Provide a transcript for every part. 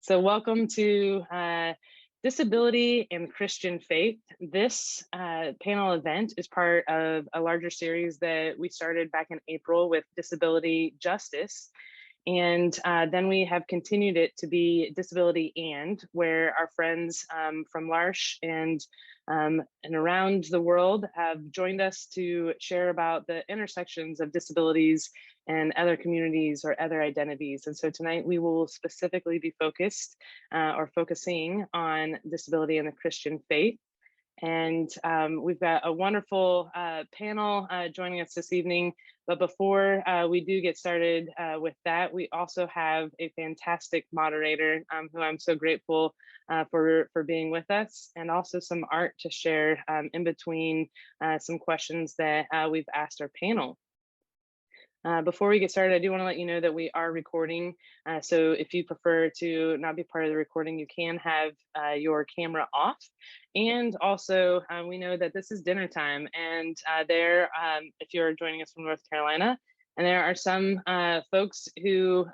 So welcome to Disability and Christian Faith. This panel event is part of a larger series that we started back in April with Disability Justice. And then we have continued it to be Disability and, where our friends from L'Arche and around the world have joined us to share about the intersections of disabilities and other communities or other identities. And so tonight we will specifically be focusing on disability and the Christian faith. And we've got a wonderful panel joining us this evening. But before we do get started with that, we also have a fantastic moderator who I'm so grateful for being with us, and also some art to share in between some questions that we've asked our panel. Before we get started, I do want to let you know that we are recording. So if you prefer to not be part of the recording, you can have your camera off. And also, we know that this is dinner time, and if you're joining us from North Carolina, and there are some folks who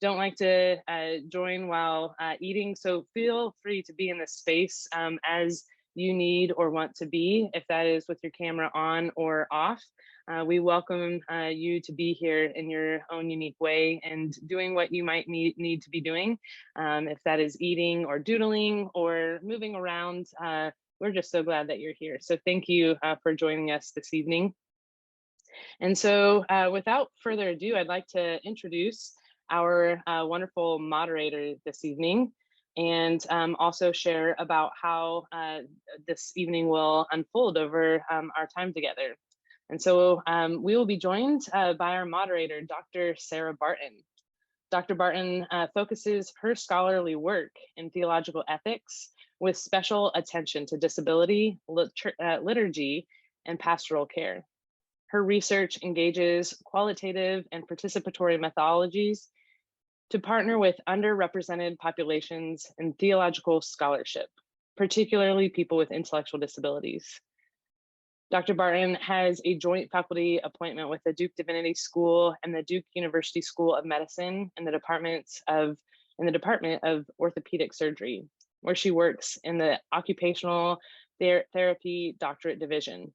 don't like to join while eating. So feel free to be in this space as you need or want to be, if that is with your camera on or off. We welcome you to be here in your own unique way and doing what you might need to be doing. If that is eating or doodling or moving around, we're just so glad that you're here. So thank you for joining us this evening. And so without further ado, I'd like to introduce our wonderful moderator this evening, and also share about how this evening will unfold over our time together. And so we will be joined by our moderator, Dr. Sarah Barton. Dr. Barton focuses her scholarly work in theological ethics with special attention to disability, liturgy, and pastoral care. Her research engages qualitative and participatory methodologies to partner with underrepresented populations in theological scholarship, particularly people with intellectual disabilities. Dr. Barton has a joint faculty appointment with the Duke Divinity School and the Duke University School of Medicine in the Department of Orthopaedic Surgery, where she works in the Occupational Therapy Doctorate Division.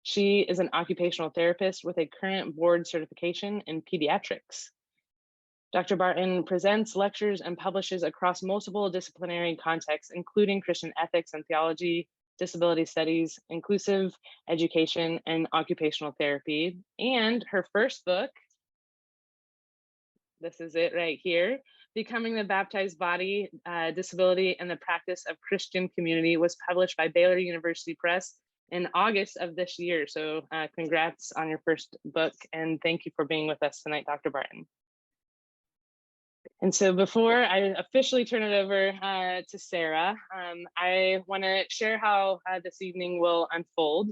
She is an occupational therapist with a current board certification in pediatrics. Dr. Barton presents lectures and publishes across multiple disciplinary contexts, including Christian ethics and theology, disability studies, inclusive education, and occupational therapy. And her first book, this is it right here, Becoming the Baptized Body, Disability and the Practice of Christian Community, was published by Baylor University Press in August of this year. So congrats on your first book, and thank you for being with us tonight, Dr. Barton. And so before I officially turn it over to Sarah, I want to share how this evening will unfold.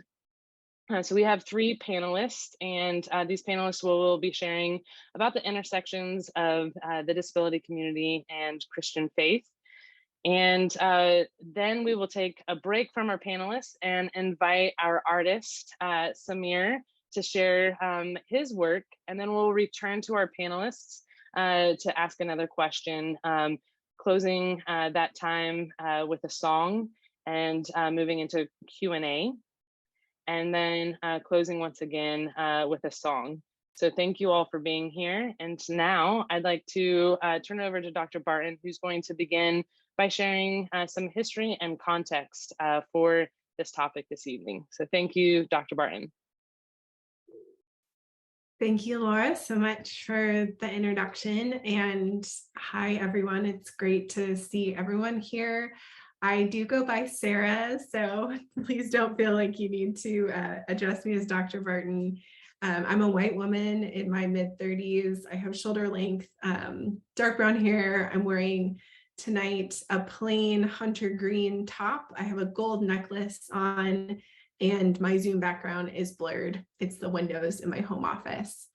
So we have three panelists, and these panelists will be sharing about the intersections of the disability community and Christian faith. And then we will take a break from our panelists and invite our artist, Samir, to share his work. And then we'll return to our panelists to ask another question, closing that time with a song, and moving into Q&A, and then closing once again with a song. So thank you all for being here. And now I'd like to turn it over to Dr. Barton, who's going to begin by sharing some history and context for this topic this evening. So thank you, Dr. Barton. Thank you, Laura, so much for the introduction, and hi, everyone. It's great to see everyone here. I do go by Sarah, so please don't feel like you need to address me as Dr. Barton. I'm a white woman in my mid-30s. I have shoulder length, dark brown hair. I'm wearing tonight a plain hunter green top. I have a gold necklace on, and my Zoom background is blurred. It's the windows in my home office.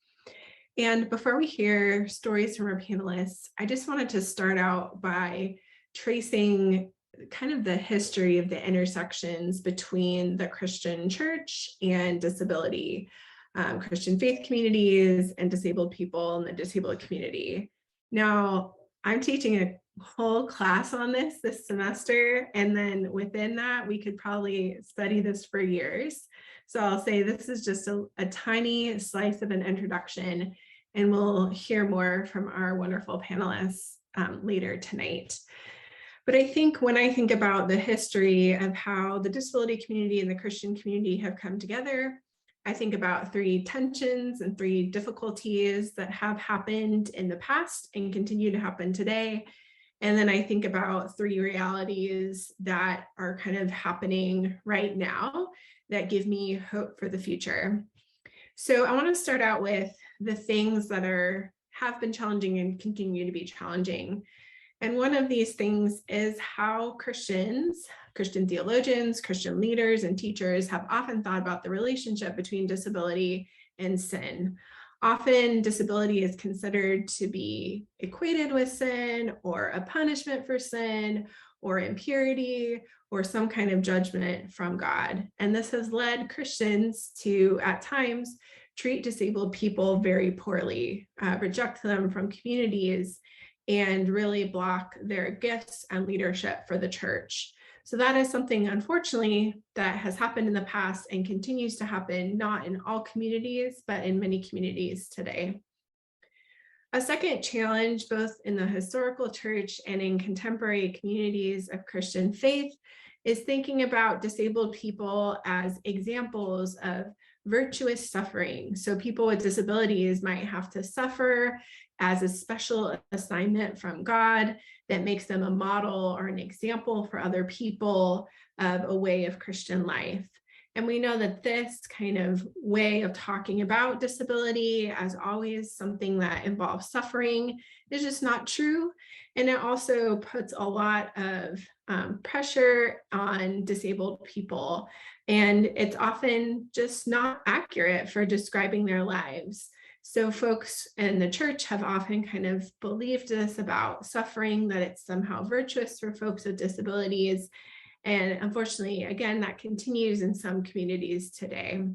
And before we hear stories from our panelists, I just wanted to start out by tracing kind of the history of the intersections between the Christian church and disability, Christian faith communities and disabled people in the disabled community. Now, I'm teaching a whole class on this semester. And then within that, we could probably study this for years. So I'll say this is just a tiny slice of an introduction, and we'll hear more from our wonderful panelists later tonight. But I think when I think about the history of how the disability community and the Christian community have come together, I think about 3 tensions and 3 difficulties that have happened in the past and continue to happen today. And then I think about 3 realities that are kind of happening right now that give me hope for the future. So I want to start out with the things that have been challenging and continue to be challenging. And one of these things is how Christians, Christian theologians, Christian leaders, and teachers have often thought about the relationship between disability and sin. Often disability is considered to be equated with sin, or a punishment for sin, or impurity, or some kind of judgment from God. And this has led Christians to, at times, treat disabled people very poorly, reject them from communities, and really block their gifts and leadership for the church. So that is something, unfortunately, that has happened in the past and continues to happen, not in all communities, but in many communities today. A second challenge, both in the historical church and in contemporary communities of Christian faith, is thinking about disabled people as examples of virtuous suffering. So people with disabilities might have to suffer as a special assignment from God that makes them a model or an example for other people of a way of Christian life. And we know that this kind of way of talking about disability as always something that involves suffering is just not true. And it also puts a lot of pressure on disabled people. And it's often just not accurate for describing their lives. So folks in the church have often kind of believed this about suffering, that it's somehow virtuous for folks with disabilities. And unfortunately, again, that continues in some communities today.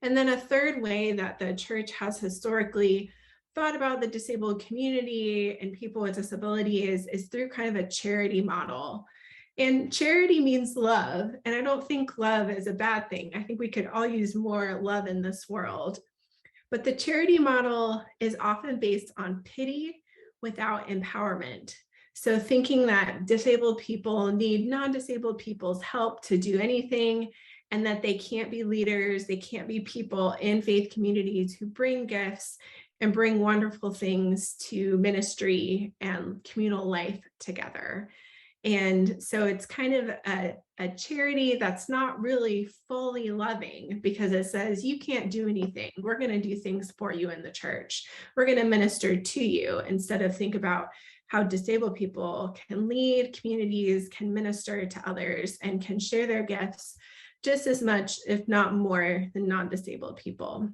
And then a third way that the church has historically thought about the disabled community and people with disabilities is through kind of a charity model. And charity means love. And I don't think love is a bad thing. I think we could all use more love in this world. But the charity model is often based on pity without empowerment. So thinking that disabled people need non-disabled people's help to do anything, and that they can't be leaders, they can't be people in faith communities who bring gifts and bring wonderful things to ministry and communal life together. And so it's kind of a charity that's not really fully loving, because it says you can't do anything. We're going to do things for you in the church. We're going to minister to you, instead of think about how disabled people can lead communities, can minister to others, and can share their gifts just as much, if not more, than non-disabled people.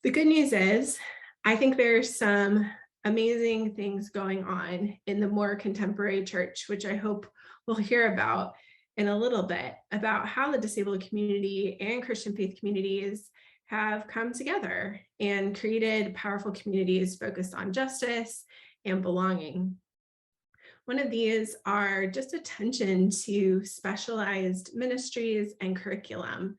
The good news is, I think there's some amazing things going on in the more contemporary church, which I hope we'll hear about in a little bit, about how the disabled community and Christian faith communities have come together and created powerful communities focused on justice and belonging. One of these are just attention to specialized ministries and curriculum.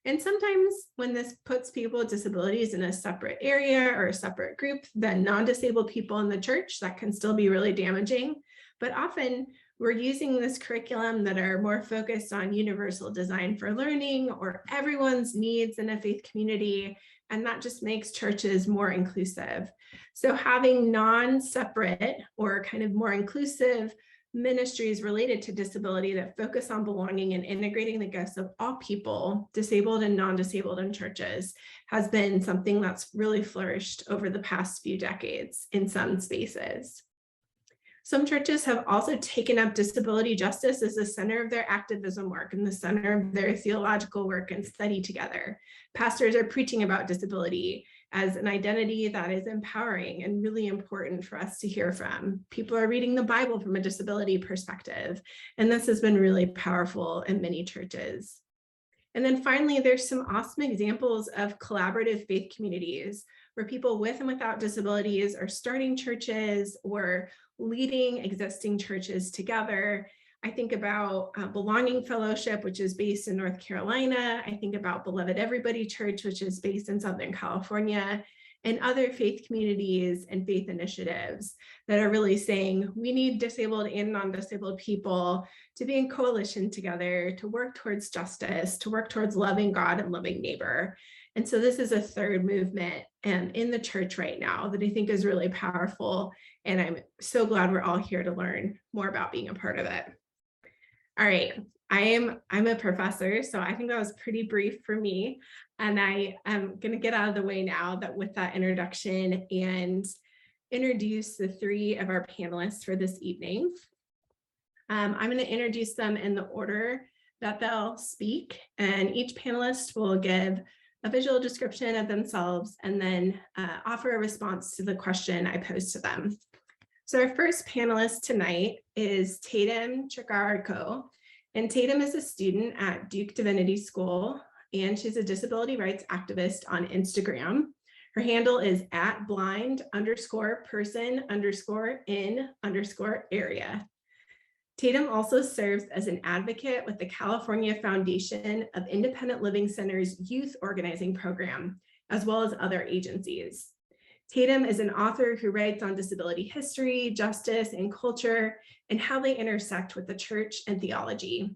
And sometimes when this puts people with disabilities in a separate area or a separate group than non-disabled people in the church, that can still be really damaging. But often we're using this curriculum that are more focused on universal design for learning or everyone's needs in a faith community. And that just makes churches more inclusive. So having non-separate or kind of more inclusive ministries related to disability that focus on belonging and integrating the gifts of all people, disabled and non-disabled, in churches, has been something that's really flourished over the past few decades in some spaces. Some churches have also taken up disability justice as the center of their activism work and the center of their theological work and study together. Pastors are preaching about disability as an identity that is empowering and really important for us to hear from. People are reading the Bible from a disability perspective, and this has been really powerful in many churches. And then finally, there's some awesome examples of collaborative faith communities where people with and without disabilities are starting churches or leading existing churches together. I think about Belonging Fellowship, which is based in North Carolina. I think about Beloved Everybody Church, which is based in Southern California, and other faith communities and faith initiatives that are really saying we need disabled and non-disabled people to be in coalition together, to work towards justice, to work towards loving God and loving neighbor. And so this is a third movement in the church right now that I think is really powerful. And I'm so glad we're all here to learn more about being a part of it. All right, I'm a professor, so I think that was pretty brief for me. And I am going to get out of the way now that with that introduction and introduce the three of our panelists for this evening. I'm going to introduce them in the order that they'll speak, and each panelist will give a visual description of themselves and then offer a response to the question I posed to them. So our first panelist tonight is Tatum Chikarko, and Tatum is a student at Duke Divinity School, and she's a disability rights activist on Instagram. Her handle is @blind_person_in_area. Tatum also serves as an advocate with the California Foundation of Independent Living Centers Youth Organizing Program, as well as other agencies. Tatum is an author who writes on disability history, justice, and culture, and how they intersect with the church and theology.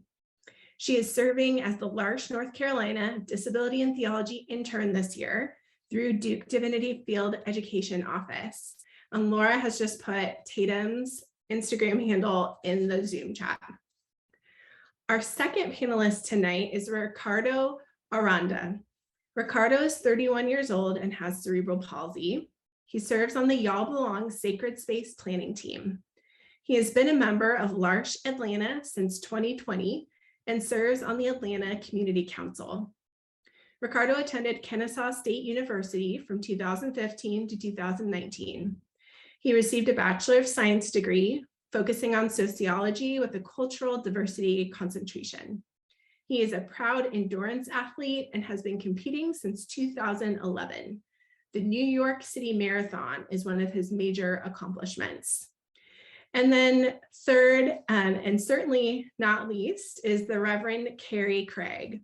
She is serving as the L'Arche, North Carolina Disability and Theology intern this year through Duke Divinity Field Education Office. And Laura has just put Tatum's Instagram handle in the Zoom chat. Our second panelist tonight is Ricardo Aranda. Ricardo is 31 years old and has cerebral palsy. He serves on the Y'all Belong Sacred Space Planning Team. He has been a member of L'Arche Atlanta since 2020 and serves on the Atlanta Community Council. Ricardo attended Kennesaw State University from 2015 to 2019. He received a Bachelor of Science degree focusing on sociology with a cultural diversity concentration. He is a proud endurance athlete and has been competing since 2011. The New York City Marathon is one of his major accomplishments. And then third, and certainly not least, is the Reverend Carrie Craig.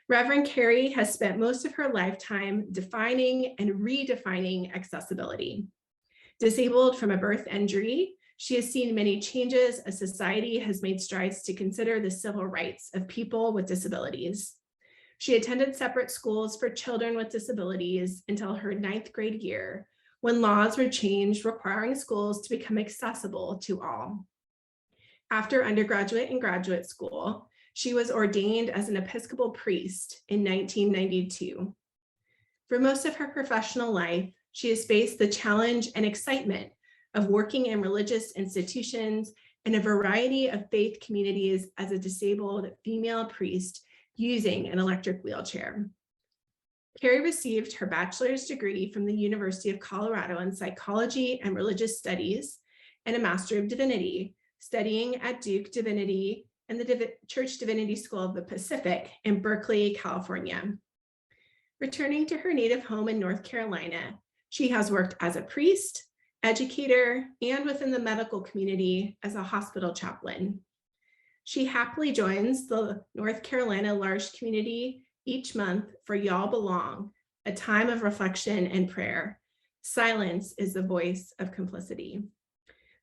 Reverend Carrie has spent most of her lifetime defining and redefining accessibility. Disabled from a birth injury, she has seen many changes as society has made strides to consider the civil rights of people with disabilities. She attended separate schools for children with disabilities until her 9th grade year, when laws were changed requiring schools to become accessible to all. After undergraduate and graduate school, she was ordained as an Episcopal priest in 1992. For most of her professional life, she has faced the challenge and excitement of working in religious institutions and a variety of faith communities as a disabled female priest using an electric wheelchair. Carrie received her bachelor's degree from the University of Colorado in psychology and religious studies and a Master of Divinity, studying at Duke Divinity and the Church Divinity School of the Pacific in Berkeley, California. Returning to her native home in North Carolina, she has worked as a priest, educator, and within the medical community as a hospital chaplain. She happily joins the North Carolina L'Arche community each month for Y'all Belong, a time of reflection and prayer. Silence is the voice of complicity.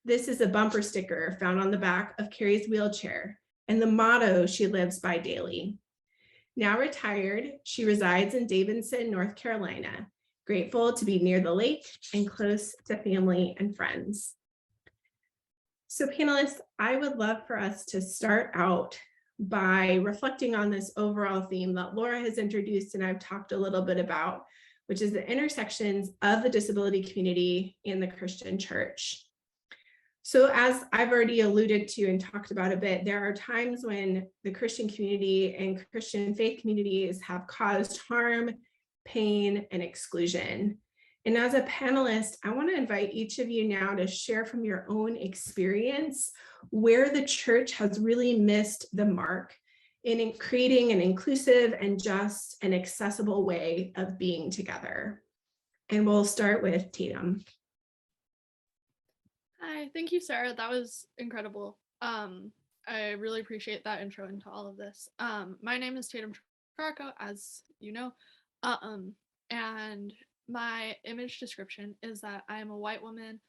This is a bumper sticker found on the back of Carrie's wheelchair and the motto she lives by daily. Now retired, she resides in Davidson, North Carolina, grateful to be near the lake and close to family and friends. So panelists, I would love for us to start out by reflecting on this overall theme that Laura has introduced and I've talked a little bit about, which is the intersections of the disability community and the Christian church. So as I've already alluded to and talked about a bit, there are times when the Christian community and Christian faith communities have caused harm, pain, and exclusion. And as a panelist, I want to invite each of you now to share from your own experience where the church has really missed the mark in creating an inclusive and just and accessible way of being together. And we'll start with Tatum. Hi, thank you, Sarah. That was incredible. I really appreciate that intro into all of this. My name is Tatum Tracarco, as you know, and my image description is that I am a white woman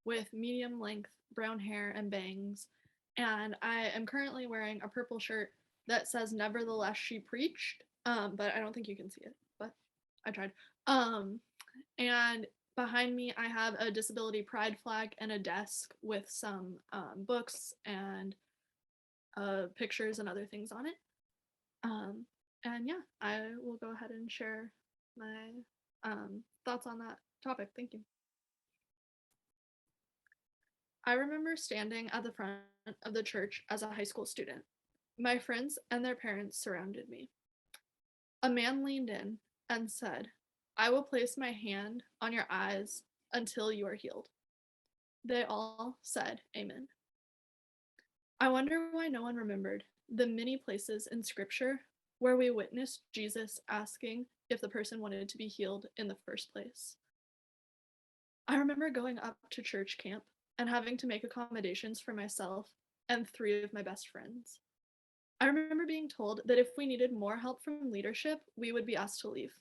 with medium length brown hair and bangs, and I am currently wearing a purple shirt that says "Nevertheless She Preached," but I don't think you can see it, but I tried. And behind me, I have a disability pride flag and a desk with some books and pictures and other things on it. And yeah, I will go ahead and share my thoughts on that topic. Thank you. I remember standing at the front of the church as a high school student. My friends and their parents surrounded me. A man leaned in and said, "I will place my hand on your eyes until you are healed." They all said amen. I wonder why no one remembered the many places in scripture where we witnessed Jesus asking if the person wanted to be healed in the first place. I remember going up to church camp and having to make accommodations for myself and 3 of my best friends. I remember being told that if we needed more help from leadership, we would be asked to leave.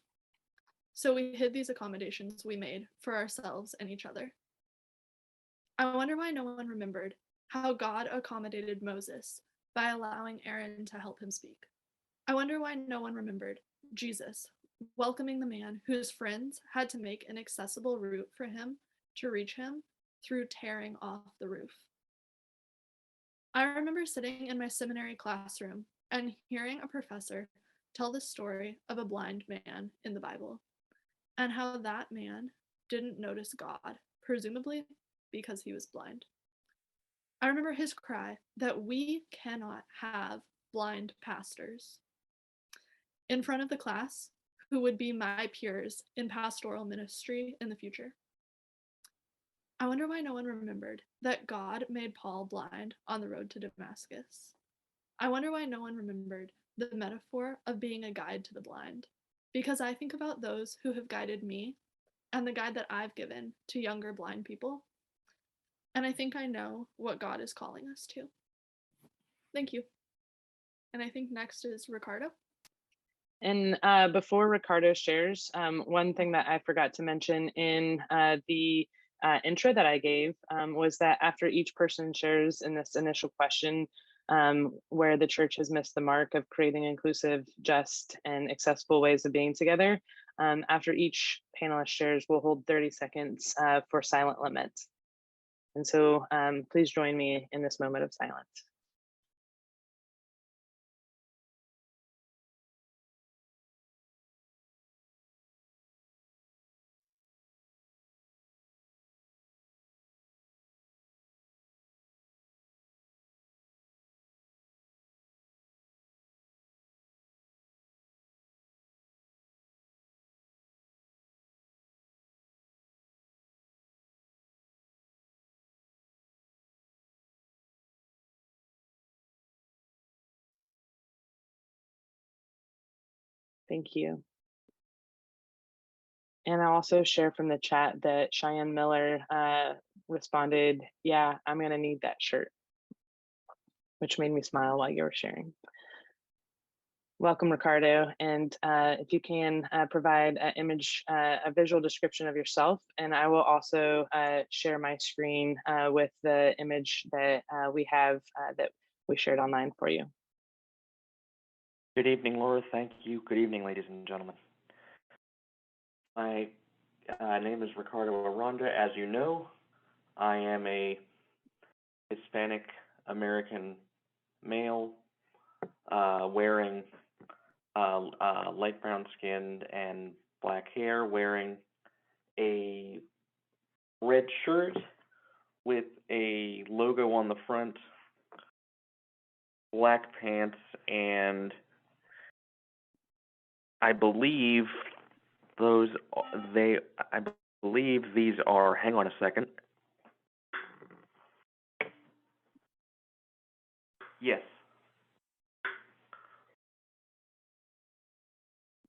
So we hid these accommodations we made for ourselves and each other. I wonder why no one remembered how God accommodated Moses by allowing Aaron to help him speak. I wonder why no one remembered Jesus welcoming the man whose friends had to make an accessible route for him to reach him through tearing off the roof. I remember sitting in my seminary classroom and hearing a professor tell the story of a blind man in the Bible and how that man didn't notice God, presumably because he was blind. I remember his cry that we cannot have blind pastors. In front of the class, who would be my peers in pastoral ministry in the future. I wonder why no one remembered that God made Paul blind on the road to Damascus. I wonder why no one remembered the metaphor of being a guide to the blind, because I think about those who have guided me and the guide that I've given to younger blind people, and I think I know what God is calling us to. Thank you. And I think next is Ricardo. And before Ricardo shares, one thing that I forgot to mention in the intro that I gave was that after each person shares in this initial question, where the church has missed the mark of creating inclusive, just, and accessible ways of being together, after each panelist shares, we'll hold 30 seconds for silent lament. And so please join me in this moment of silence. Thank you. And I'll also share from the chat that Cheyenne Miller responded, "Yeah, I'm gonna need that shirt," which made me smile while you were sharing. Welcome, Ricardo. And if you can provide an image, a visual description of yourself, and I will also share my screen with the image that we have that we shared online for you. Good evening, Laura. Thank you. Good evening, ladies and gentlemen. My name is Ricardo Aranda. As you know, I am a Hispanic American male wearing light brown skinned and black hair, wearing a red shirt with a logo on the front, black pants, and I believe these are, hang on a second. Yes.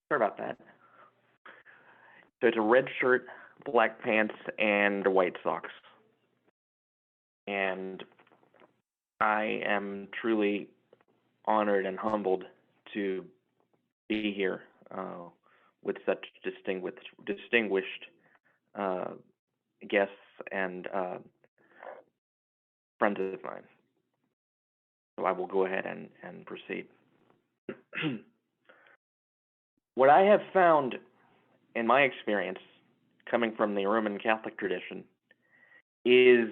Sorry about that. So it's a red shirt black pants, and white socks. And I am truly honored and humbled to be here with such distinguished guests and friends of mine. So I will go ahead and proceed. What I have found in my experience, coming from the Roman Catholic tradition, is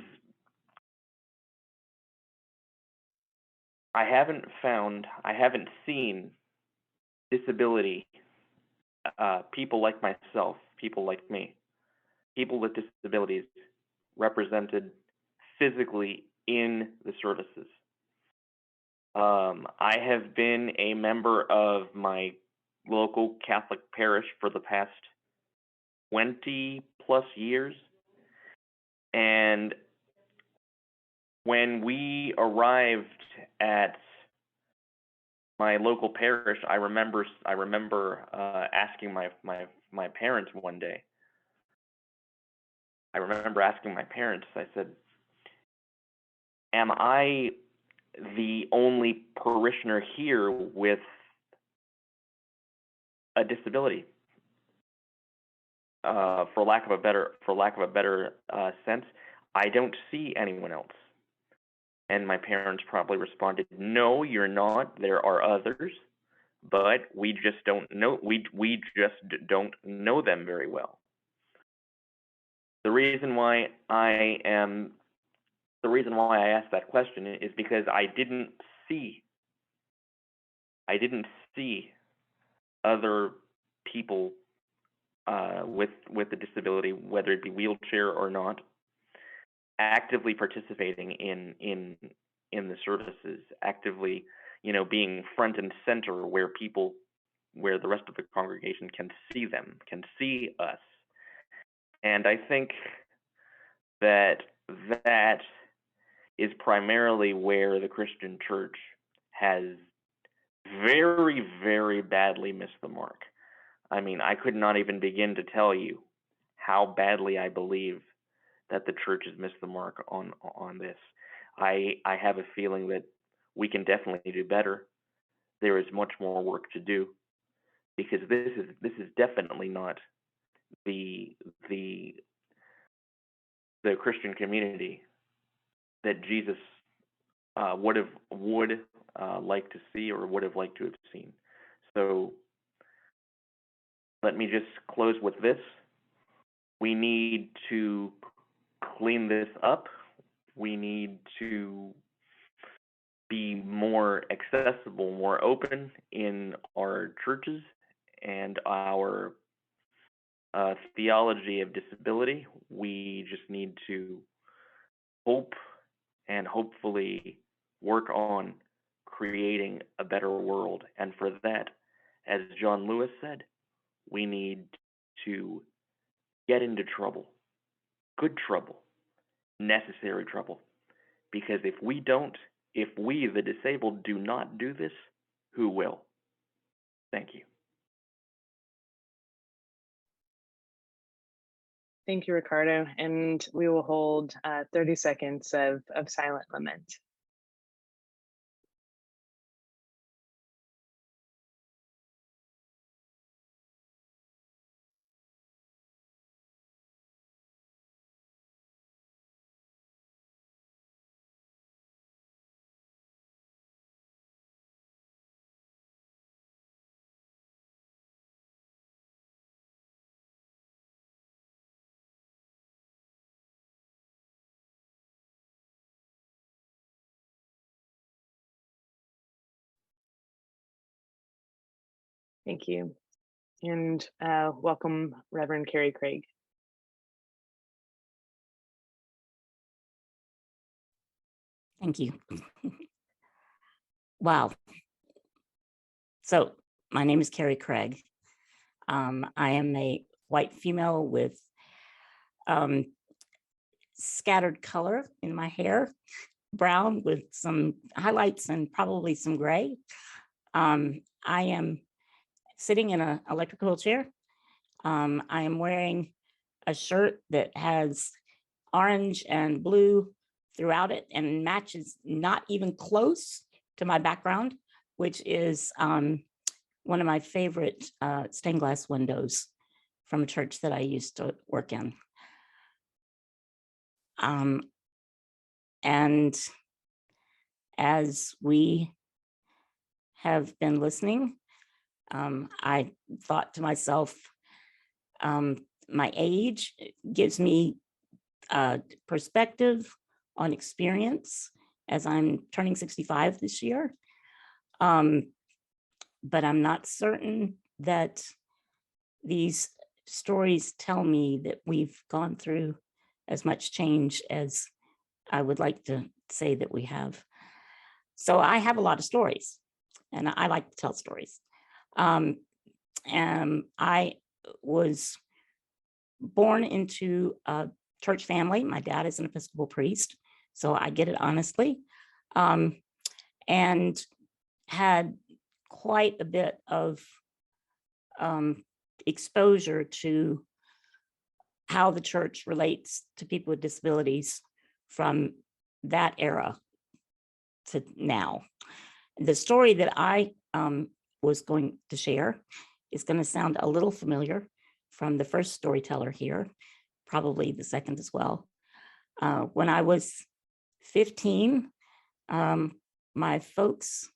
I haven't seen disability, people like myself, people like me, people with disabilities represented physically in the services. I have been a member of my local Catholic parish for the past 20 plus years. And when we arrived at my local parish, I remember asking my parents one day. I remember asking my parents, I said, am I the only parishioner here with a disability? For lack of a better sense, I don't see anyone else. And my parents probably responded, no, you're not. There are others, but we just don't know. We just don't know them very well. The reason why I asked that question is because I didn't see other people with a disability, whether it be wheelchair or not, actively participating in the services, actively, being front and center where the rest of the congregation can see them, can see us. And I think that is primarily where the Christian church has very, very badly missed the mark. I mean, I could not even begin to tell you how badly I believe that the church has missed the mark on this. I have a feeling that we can definitely do better. There is much more work to do, because this is definitely not the Christian community that Jesus would like to see, or would have liked to have seen. So let me just close with this. We need to clean this up. We need to be more accessible, more open in our churches and our theology of disability. We just need to hope and hopefully work on creating a better world. And for that, as John Lewis said, we need to get into trouble, good trouble, necessary trouble. Because if we, the disabled, do not do this, who will? Thank you. Thank you, Ricardo. And we will hold 30 seconds of silent lament. Thank you. And welcome, Reverend Carrie Craig. Thank you. Wow. So my name is Carrie Craig. I am a white female with scattered color in my hair, brown with some highlights and probably some gray. I am sitting in an electrical chair. I am wearing a shirt that has orange and blue throughout it and matches not even close to my background, which is one of my favorite stained glass windows from a church that I used to work in. And as we have been listening, I thought to myself, my age gives me perspective on experience as I'm turning 65 this year. But I'm not certain that these stories tell me that we've gone through as much change as I would like to say that we have. So I have a lot of stories, and I like to tell stories. And I was born into a church family. My dad is an Episcopal priest, so I get it honestly, and had quite a bit of exposure to how the church relates to people with disabilities from that era to now. The story that I was going to share is going to sound a little familiar from the first storyteller here, probably the second as well. When I was 15, my folks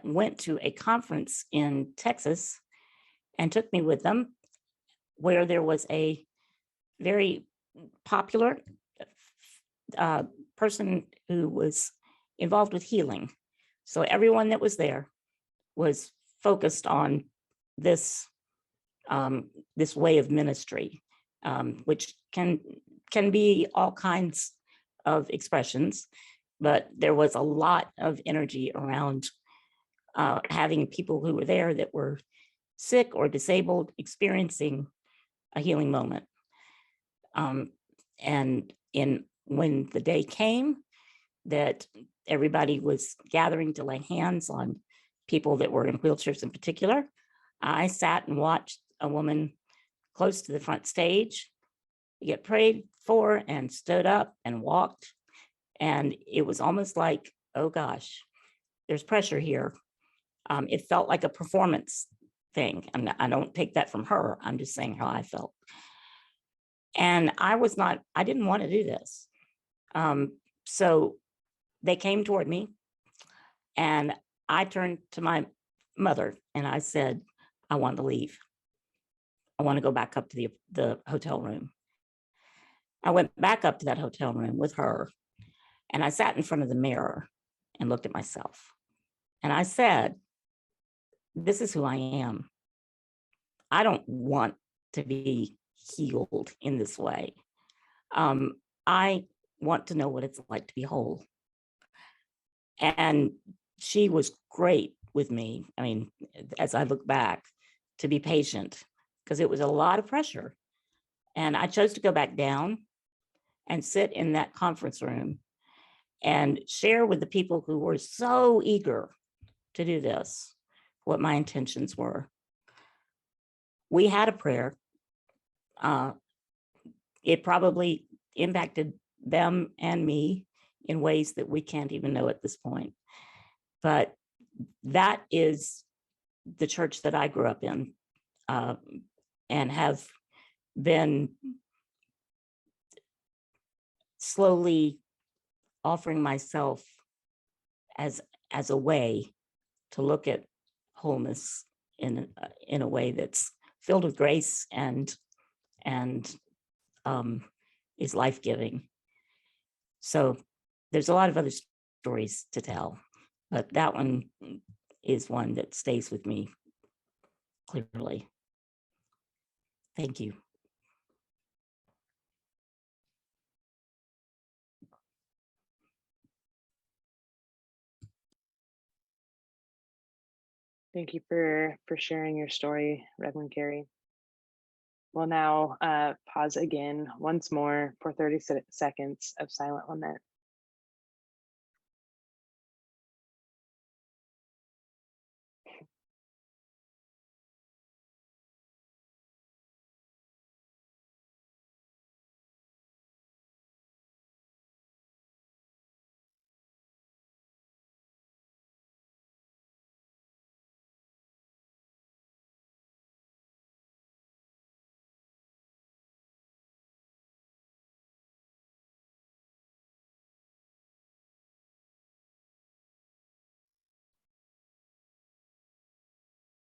went to a conference in Texas and took me with them, where there was a very popular person who was involved with healing. So everyone that was there was focused on this this way of ministry, which can be all kinds of expressions, but there was a lot of energy around having people who were there that were sick or disabled experiencing a healing moment. And when the day came that everybody was gathering to lay hands on people that were in wheelchairs in particular, I sat and watched a woman close to the front stage get prayed for and stood up and walked. And it was almost like, oh gosh, there's pressure here. It felt like a performance thing. And I don't take that from her. I'm just saying how I felt. And I didn't want to do this. So they came toward me, and I turned to my mother and I said, I want to leave. I want to go back up to the hotel room. I went back up to that hotel room with her, and I sat in front of the mirror and looked at myself. And I said, this is who I am. I don't want to be healed in this way. I want to know what it's like to be whole. And she was great with me. I mean, as I look back, to be patient, because it was a lot of pressure. And I chose to go back down and sit in that conference room and share with the people who were so eager to do this what my intentions were. We had a prayer. It probably impacted them and me in ways that we can't even know at this point. But that is the church that I grew up in, and have been slowly offering myself as a way to look at wholeness in a way that's filled with grace and is life-giving. So there's a lot of other stories to tell, but that one is one that stays with me clearly. Thank you. Thank you for sharing your story, Reverend Carey. We'll now pause again once more for 30 seconds of silent lament.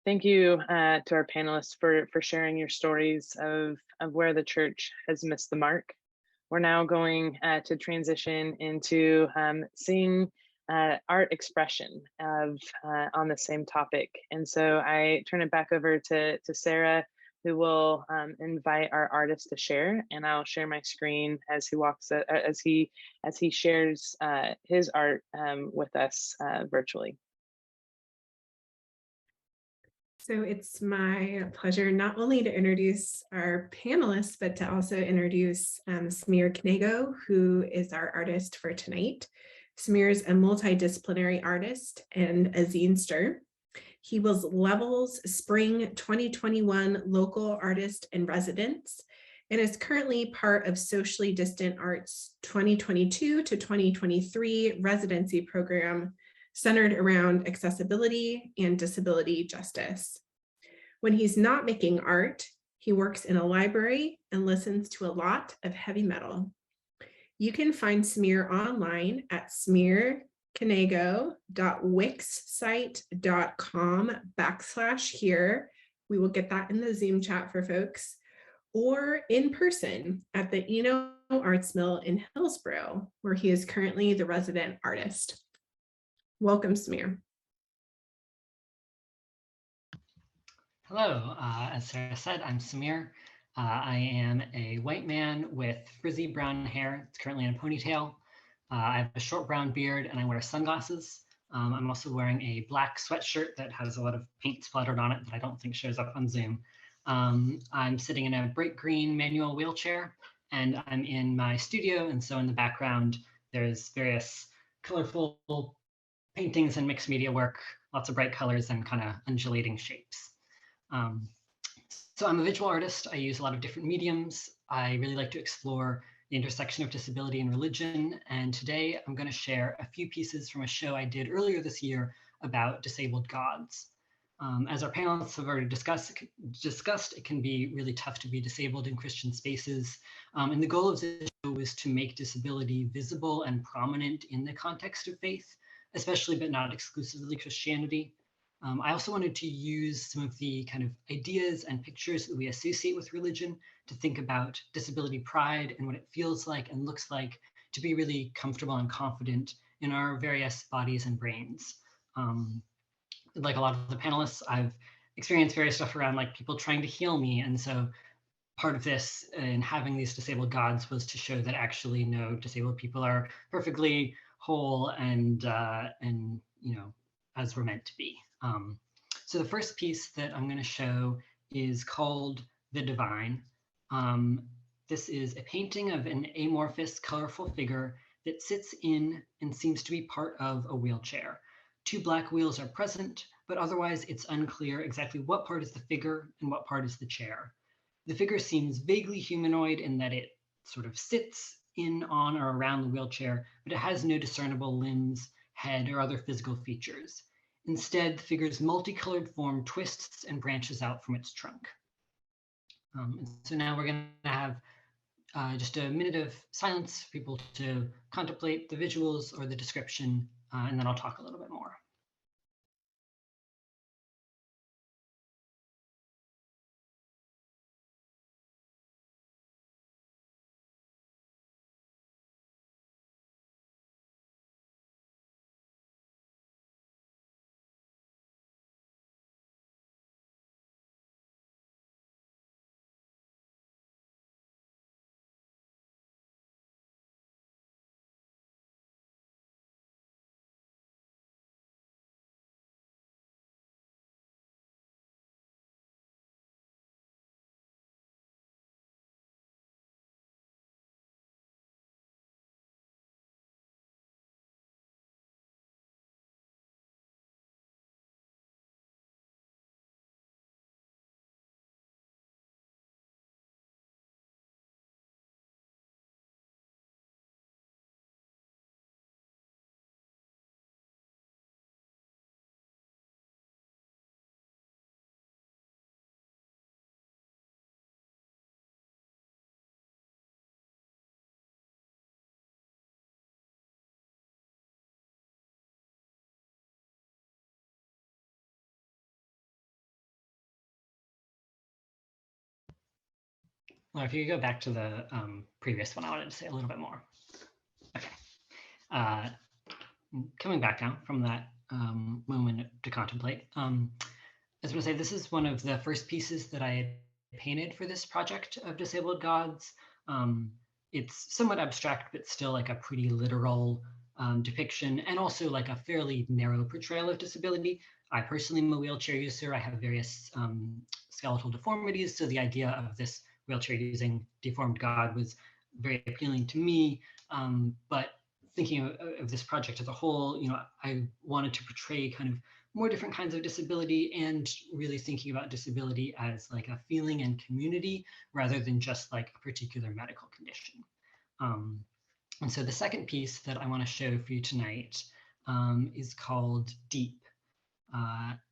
Thank you to our panelists for sharing your stories of where the church has missed the mark. We're now going to transition into seeing art expression on the same topic. And so I turn it back over to Sarah, who will invite our artist to share, and I'll share my screen as he walks as he shares his art with us virtually. So it's my pleasure not only to introduce our panelists, but to also introduce Samir Knego, who is our artist for tonight. Samir is a multidisciplinary artist and a zinester. He was Level's Spring 2021 Local Artist in Residence and is currently part of Socially Distant Arts 2022 to 2023 residency program centered around accessibility and disability justice. When he's not making art, he works in a library and listens to a lot of heavy metal. You can find Samir online at smearkenego.wixsite.com/here. We will get that in the Zoom chat for folks, or in person at the Eno Arts Mill in Hillsborough, where he is currently the resident artist. Welcome, Samir. Hello, as Sarah said, I'm Samir. I am a white man with frizzy brown hair. It's currently in a ponytail. I have a short brown beard and I wear sunglasses. I'm also wearing a black sweatshirt that has a lot of paint splattered on it that I don't think shows up on Zoom. I'm sitting in a bright green manual wheelchair and I'm in my studio. And so in the background, there's various colorful paintings and mixed media work, lots of bright colors and kind of undulating shapes. So I'm a visual artist. I use a lot of different mediums. I really like to explore the intersection of disability and religion. And today I'm going to share a few pieces from a show I did earlier this year about disabled gods. As our panelists have already discussed, it can be really tough to be disabled in Christian spaces. And the goal of this show was to make disability visible and prominent in the context of faith, especially but not exclusively Christianity. I also wanted to use some of the kind of ideas and pictures that we associate with religion to think about disability pride and what it feels like and looks like to be really comfortable and confident in our various bodies and brains. Like a lot of the panelists, I've experienced various stuff around like people trying to heal me. And so part of this in having these disabled gods was to show that actually no, disabled people are perfectly whole and you know, as we're meant to be. So the first piece that I'm going to show is called The Divine. This is a painting of an amorphous, colorful figure that sits in and seems to be part of a wheelchair. Two black wheels are present, but otherwise it's unclear exactly what part is the figure and what part is the chair. The figure seems vaguely humanoid in that it sort of sits in, on, or around the wheelchair, but it has no discernible limbs, head, or other physical features. Instead, the figure's multicolored form twists and branches out from its trunk. So now we're going to have just a minute of silence for people to contemplate the visuals or the description, and then I'll talk a little bit more. Well, if you go back to the previous one, I wanted to say a little bit more. Okay. Coming back now from that moment to contemplate, I was going to say this is one of the first pieces that I painted for this project of Disabled Gods. It's somewhat abstract, but still like a pretty literal depiction, and also like a fairly narrow portrayal of disability. I personally am a wheelchair user. I have various skeletal deformities, so the idea of this wheelchair using deformed God was very appealing to me. But thinking of this project as a whole, I wanted to portray kind of more different kinds of disability, and really thinking about disability as like a feeling and community rather than just like a particular medical condition. And so the second piece that I want to show for you tonight is called Deep.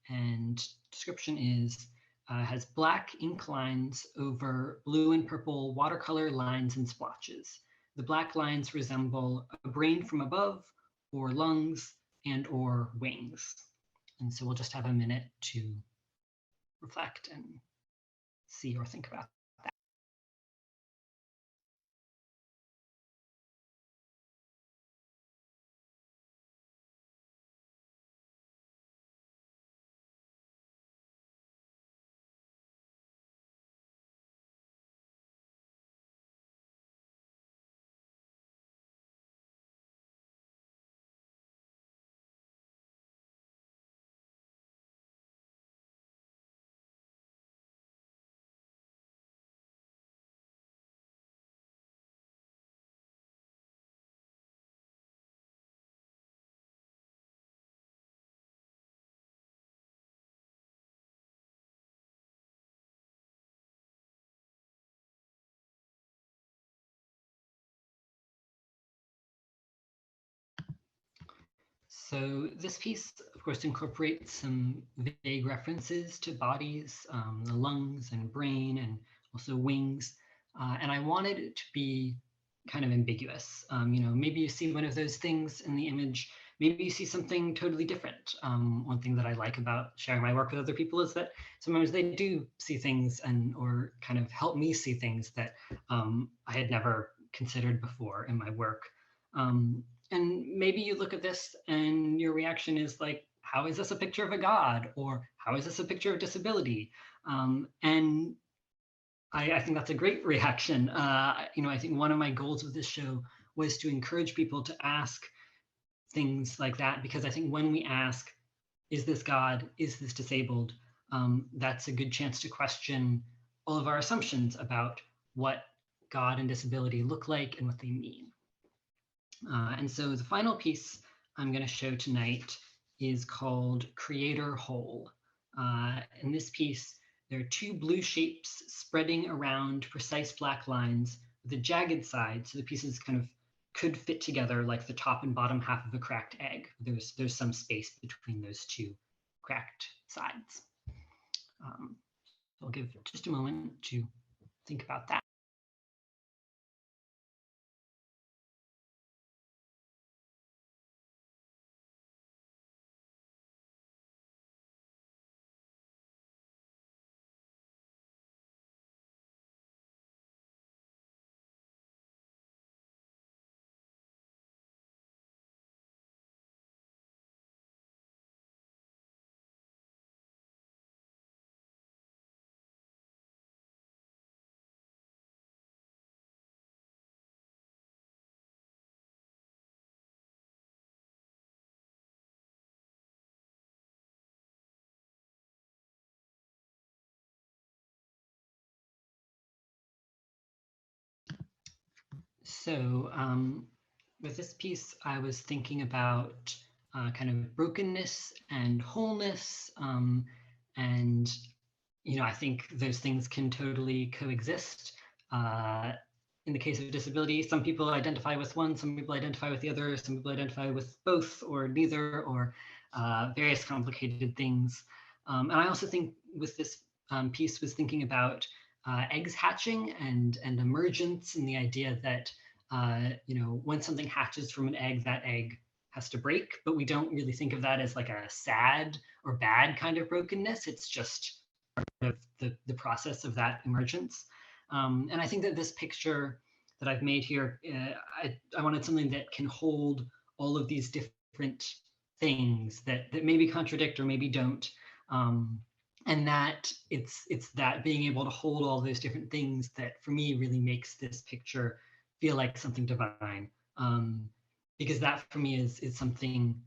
And description is, has black ink lines over blue and purple watercolor lines and splotches. The black lines resemble a brain from above, or lungs, and or wings. And so we'll just have a minute to reflect and see or think about that. So this piece, of course, incorporates some vague references to bodies, the lungs and brain, and also wings. And I wanted it to be kind of ambiguous. Maybe you see one of those things in the image, maybe you see something totally different. One thing that I like about sharing my work with other people is that sometimes they do see things or kind of help me see things that I had never considered before in my work. And maybe you look at this and your reaction is like, how is this a picture of a God? Or how is this a picture of disability? And I think that's a great reaction. I think one of my goals with this show was to encourage people to ask things like that, because I think when we ask, is this God? Is this disabled? That's a good chance to question all of our assumptions about what God and disability look like and what they mean. And so the final piece I'm going to show tonight is called Creator Whole. In this piece, there are two blue shapes spreading around precise black lines with a jagged side, so the pieces kind of could fit together like the top and bottom half of a cracked egg. There's some space between those two cracked sides. I'll give just a moment to think about that. So with this piece, I was thinking about kind of brokenness and wholeness. And, I think those things can totally coexist. In the case of disability, some people identify with one, some people identify with the other, some people identify with both or neither, or various complicated things. And I also think with this piece was thinking about eggs hatching and emergence, and the idea that when something hatches from an egg, that egg has to break, but we don't really think of that as like a sad or bad kind of brokenness. It's just part of the process of that emergence. And I think that this picture that I've made here, I wanted something that can hold all of these different things that maybe contradict or maybe don't. And that it's that being able to hold all those different things that for me really makes this picture feel like something divine. Because that for me is something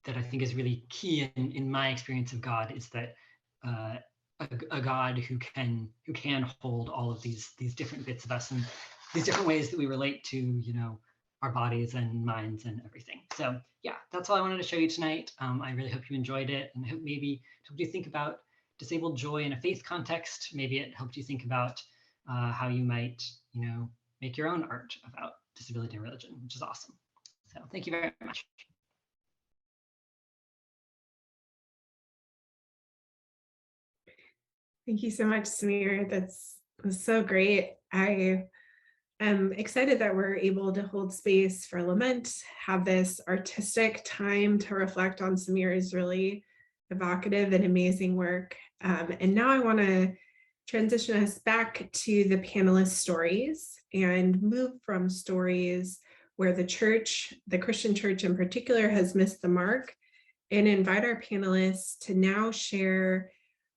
that I think is really key in my experience of God, is that a God who can hold all of these different bits of us and these different ways that we relate to, you know, our bodies and minds and everything. So yeah, that's all I wanted to show you tonight. I really hope you enjoyed it, and I hope maybe it helped you think about disabled joy in a faith context. Maybe it helped you think about how you might, you know, make your own art about disability and religion, which is awesome. So thank you very much. Thank you so much, Samir. That was so great. I am excited that we're able to hold space for lament, have this artistic time to reflect on Samir's really evocative and amazing work. And now I want to transition us back to the panelist stories and move from stories where the church, the Christian church in particular, has missed the mark, and invite our panelists to now share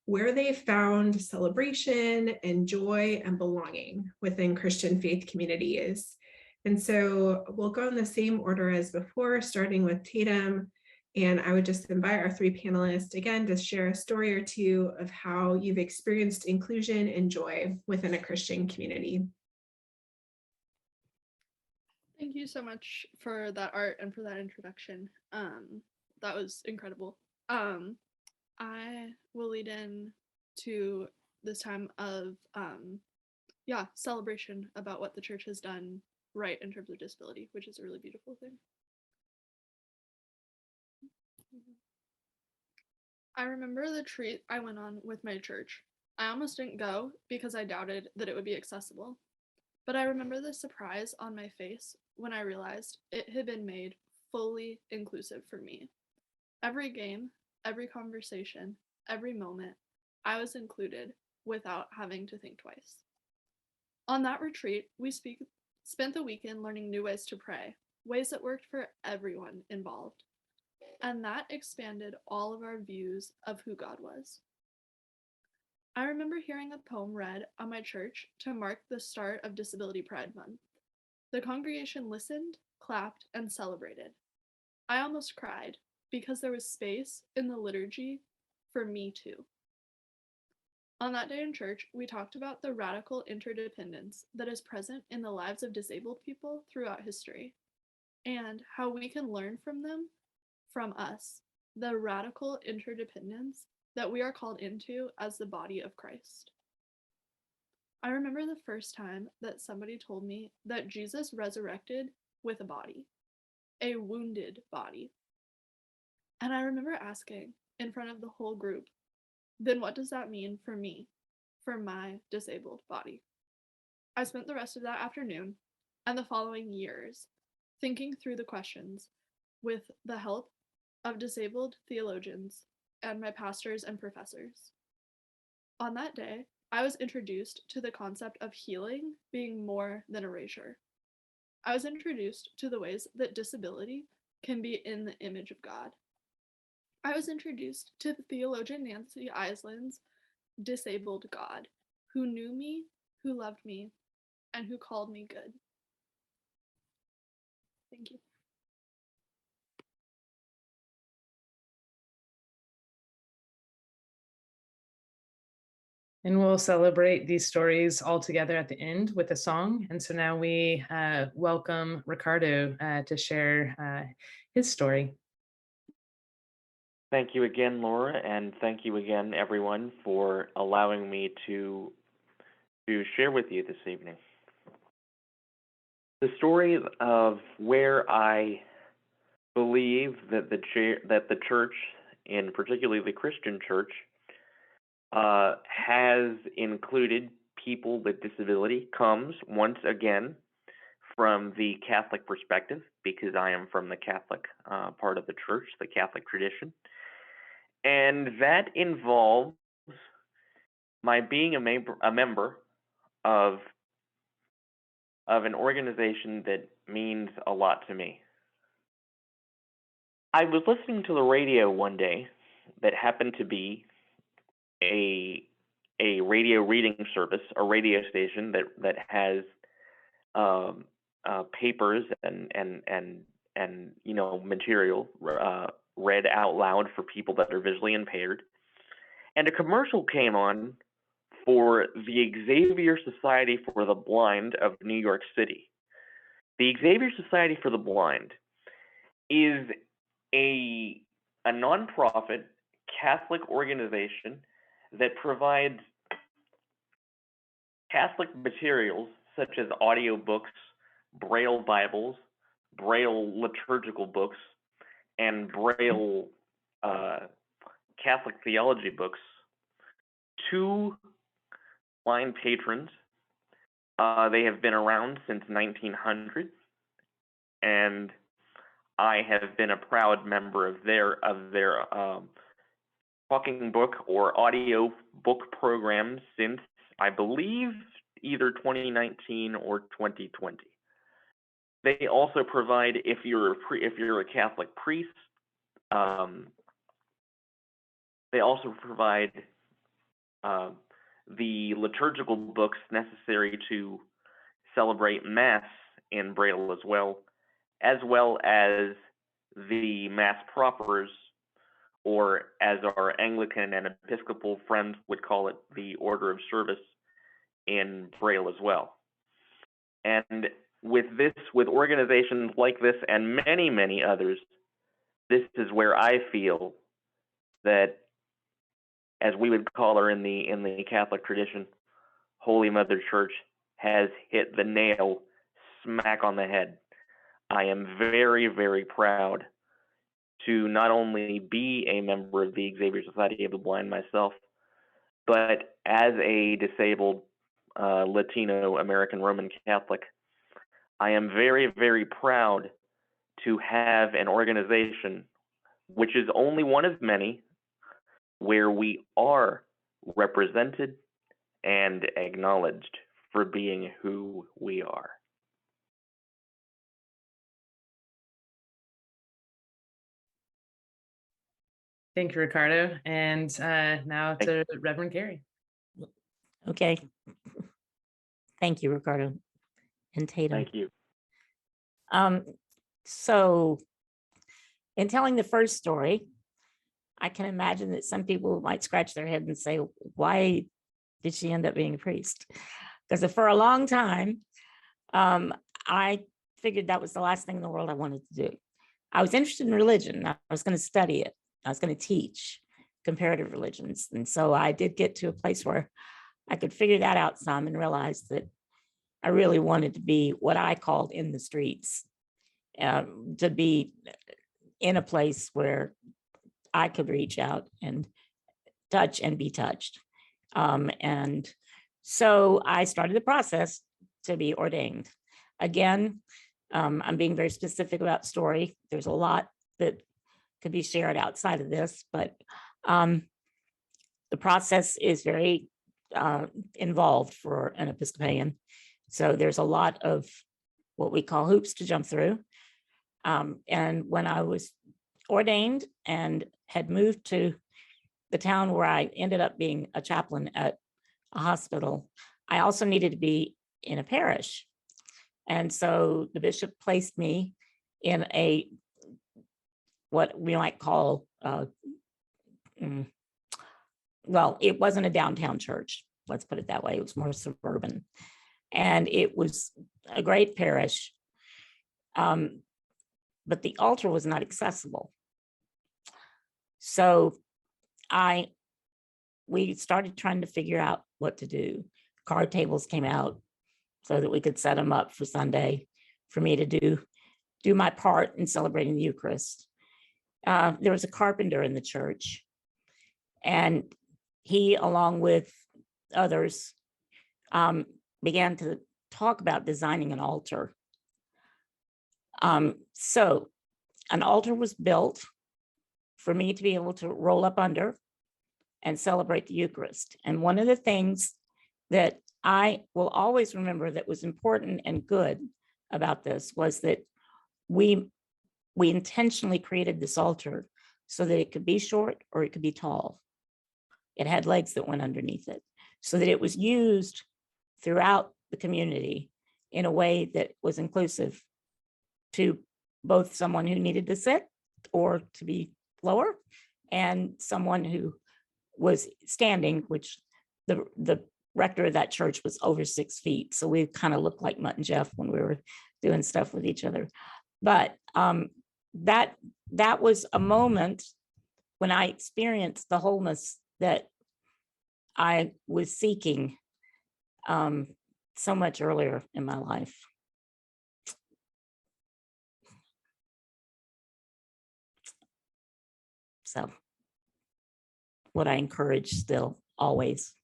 where they found celebration and joy and belonging within Christian faith communities. And so we'll go in the same order as before, starting with Tatum. And I would just invite our three panelists again to share a story or two of how you've experienced inclusion and joy within a Christian community. Thank you so much for that art and for that introduction. That was incredible. I will lead in to this time of celebration about what the church has done right in terms of disability, which is a really beautiful thing. I remember the retreat I went on with my church. I almost didn't go because I doubted that it would be accessible. But I remember the surprise on my face when I realized it had been made fully inclusive for me. Every game, every conversation, every moment, I was included without having to think twice. On that retreat, we spent the weekend learning new ways to pray, ways that worked for everyone involved. And that expanded all of our views of who God was. I remember hearing a poem read on my church to mark the start of Disability Pride Month. The congregation listened, clapped, and celebrated. I almost cried because there was space in the liturgy for me too. On that day in church, we talked about the radical interdependence that is present in the lives of disabled people throughout history, and how we can learn from them, from us, the radical interdependence that we are called into as the body of Christ. I remember the first time that somebody told me that Jesus resurrected with a body, a wounded body. And I remember asking in front of the whole group, then what does that mean for me, for my disabled body? I spent the rest of that afternoon and the following years thinking through the questions with the help of disabled theologians and my pastors and professors. On that day, I was introduced to the concept of healing being more than erasure. I was introduced to the ways that disability can be in the image of God. I was introduced to the theologian Nancy Eisland's disabled God, who knew me, who loved me, and who called me good. Thank you. And we'll celebrate these stories all together at the end with a song. And so now we welcome Ricardo to share his story. Thank you again, Laura, and thank you again, everyone, for allowing me to share with you this evening. The story of where I believe that the church, and particularly the Christian church, has included people with disability comes once again from the Catholic perspective, because I am from the Catholic part of the church, the Catholic tradition. And that involves my being a member of of an organization that means a lot to me. I was listening to the radio one day that happened to be a radio reading service, a radio station that has papers and material read out loud for people that are visually impaired. And a commercial came on for the Xavier Society for the Blind of New York City. The Xavier Society for the Blind is a nonprofit Catholic organization that provides Catholic materials such as audiobooks, Braille Bibles, Braille liturgical books, and Braille Catholic theology books to blind patrons. They have been around since 1900, and I have been a proud member of their talking book or audio book program since, I believe, either 2019 or 2020. They also provide, if you're a Catholic priest, they also provide the liturgical books necessary to celebrate Mass in Braille as well as the Mass propers, or as our Anglican and Episcopal friends would call it, the Order of Service in Braille as well. And with organizations like this and many, many others, this is where I feel that, as we would call her in the Catholic tradition, Holy Mother Church has hit the nail smack on the head. I am very, very proud to not only be a member of the Xavier Society of the Blind myself, but as a disabled Latino American Roman Catholic, I am very, very proud to have an organization, which is only one of many, where we are represented and acknowledged for being who we are. Thank you, Ricardo. And now to Reverend Gary. Okay. Thank you, Ricardo and Tatum. Thank you. So in telling the first story, I can imagine that some people might scratch their head and say, why did she end up being a priest? Because for a long time, I figured that was the last thing in the world I wanted to do. I was interested in religion. I was going to study it. I was going to teach comparative religions. And so I did get to a place where I could figure that out some and realize that I really wanted to be what I called in the streets, to be in a place where I could reach out and touch and be touched. And so I started the process to be ordained. Again, I'm being very specific about story. There's a lot that could be shared outside of this, but the process is very involved for an Episcopalian. So there's a lot of what we call hoops to jump through. And when I was ordained and had moved to the town where I ended up being a chaplain at a hospital, I also needed to be in a parish. And so the bishop placed me in what we might call, well, it wasn't a downtown church, let's put it that way. It was more suburban. And it was a great parish, but the altar was not accessible. So we started trying to figure out what to do. Card tables came out so that we could set them up for Sunday for me to do my part in celebrating the Eucharist. There was a carpenter in the church, and he, along with others, began to talk about designing an altar. So an altar was built for me to be able to roll up under and celebrate the Eucharist. And one of the things that I will always remember that was important and good about this was that we intentionally created this altar so that it could be short or it could be tall. It had legs that went underneath it, so that it was used throughout the community in a way that was inclusive to both someone who needed to sit or to be lower and someone who was standing, which the rector of that church was over 6 feet. So we kind of looked like Mutt and Jeff when we were doing stuff with each other. But that was a moment when I experienced the wholeness that I was seeking so much earlier in my life. So what I encourage still, always.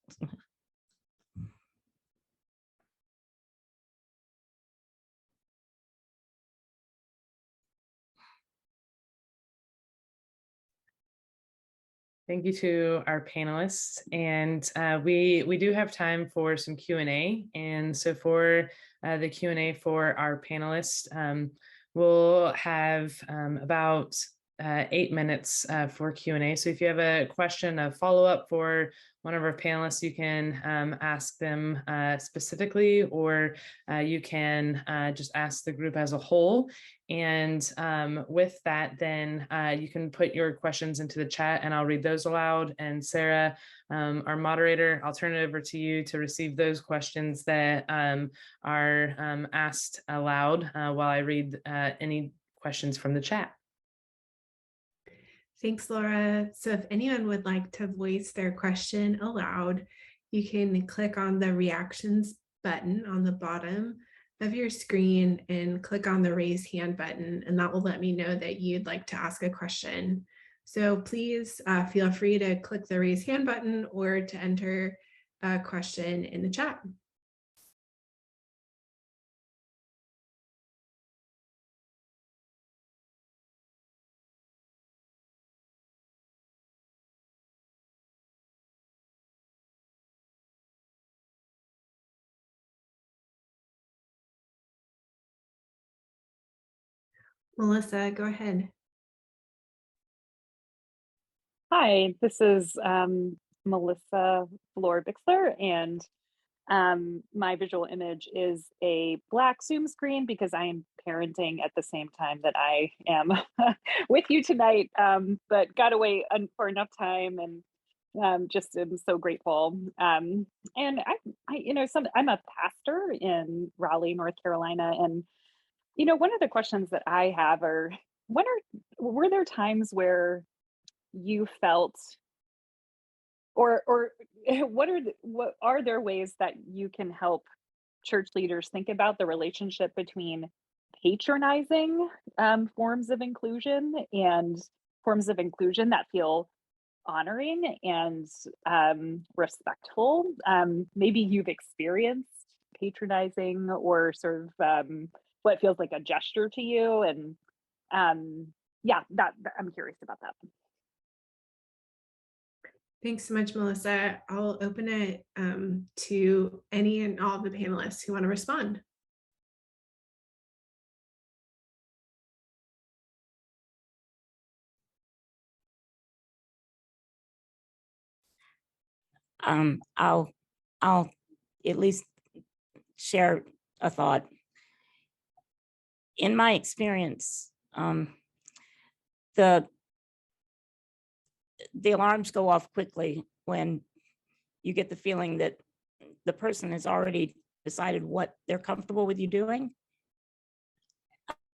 Thank you to our panelists, and we do have time for some Q&A. And so for the Q&A for our panelists, we'll have about 8 minutes for Q&A. So if you have a question, a follow-up for one of our panelists, you can ask them specifically, or you can just ask the group as a whole. And with that, then you can put your questions into the chat and I'll read those aloud. And Sarah, our moderator, I'll turn it over to you to receive those questions that are asked aloud while I read any questions from the chat. Thanks, Laura. So if anyone would like to voice their question aloud, you can click on the reactions button on the bottom of your screen and click on the raise hand button, and that will let me know that you'd like to ask a question. So please feel free to click the raise hand button or to enter a question in the chat. Melissa, go ahead. Hi, this is Melissa Flor-Bixler, and my visual image is a Black Zoom screen because I am parenting at the same time that I am with you tonight, but got away for enough time, and just am so grateful. And I'm a pastor in Raleigh, North Carolina, and one of the questions that I have are, were there times where you felt, or what are there ways that you can help church leaders think about the relationship between patronizing forms of inclusion and forms of inclusion that feel honoring and respectful? Maybe you've experienced patronizing or sort of what feels like a gesture to you, and yeah, that I'm curious about that. Thanks so much, Melissa. I'll open it to any and all of the panelists who want to respond. I'll at least share a thought. In my experience, the alarms go off quickly when you get the feeling that the person has already decided what they're comfortable with you doing.